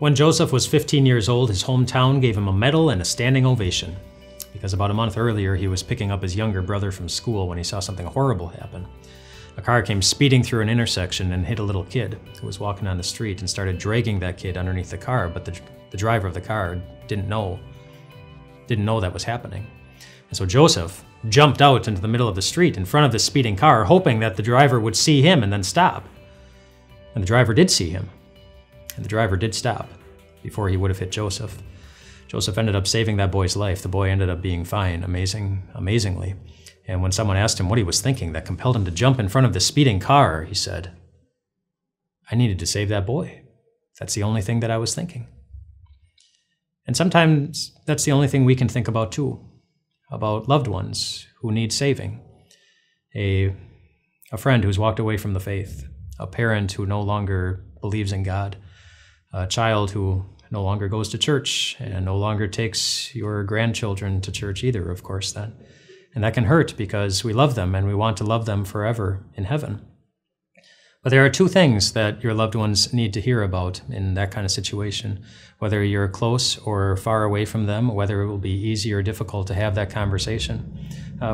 When Joseph was 15 years old, his hometown gave him a medal and a standing ovation, because about a month earlier he was picking up his younger brother from school when he saw something horrible happen. A car came speeding through an intersection and hit a little kid who was walking on the street and started dragging that kid underneath the car, but the driver of the car didn't know that was happening. And so Joseph jumped out into the middle of the street in front of the speeding car, hoping that the driver would see him and then stop. And the driver did see him, and the driver did stop before he would have hit Joseph. Joseph ended up saving that boy's life. The boy ended up being fine, amazingly. And when someone asked him what he was thinking that compelled him to jump in front of the speeding car, he said, "I needed to save that boy. That's the only thing that I was thinking." And sometimes that's the only thing we can think about too, about loved ones who need saving. A friend who's walked away from the faith, a parent who no longer believes in God, a child who no longer goes to church and no longer takes your grandchildren to church either, of course, then. And that can hurt because we love them and we want to love them forever in heaven. But there are two things that your loved ones need to hear about in that kind of situation, whether you're close or far away from them, whether it will be easy or difficult to have that conversation.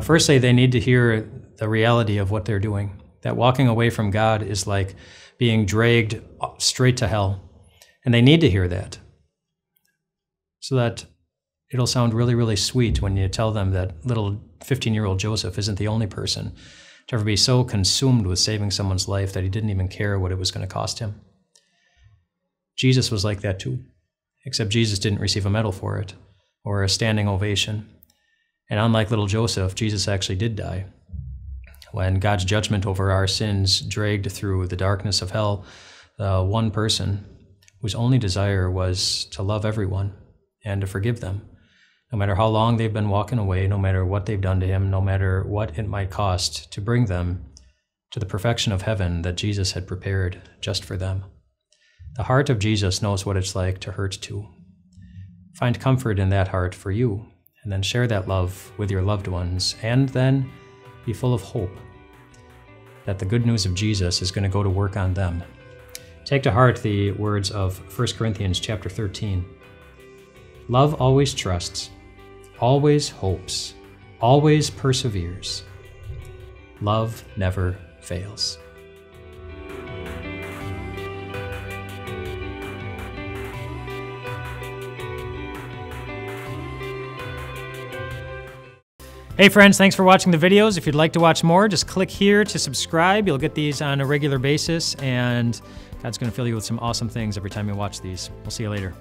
Firstly, they need to hear the reality of what they're doing, that walking away from God is like being dragged straight to hell. And they need to hear that, so that it'll sound really, really sweet when you tell them that little 15-year-old Joseph isn't the only person to ever be so consumed with saving someone's life that he didn't even care what it was going to cost him. Jesus was like that too, except Jesus didn't receive a medal for it or a standing ovation. And unlike little Joseph, Jesus actually did die. When God's judgment over our sins dragged through the darkness of hell, one person whose only desire was to love everyone and to forgive them, no matter how long they've been walking away, no matter what they've done to him, no matter what it might cost to bring them to the perfection of heaven that Jesus had prepared just for them. The heart of Jesus knows what it's like to hurt too. Find comfort in that heart for you, and then share that love with your loved ones, and then be full of hope that the good news of Jesus is going to go to work on them. Take to heart the words of 1 Corinthians chapter 13. Love always trusts, always hopes, always perseveres. Love never fails. Hey friends, thanks for watching the videos. If you'd like to watch more, just click here to subscribe. You'll get these on a regular basis, and God's going to fill you with some awesome things every time you watch these. We'll see you later.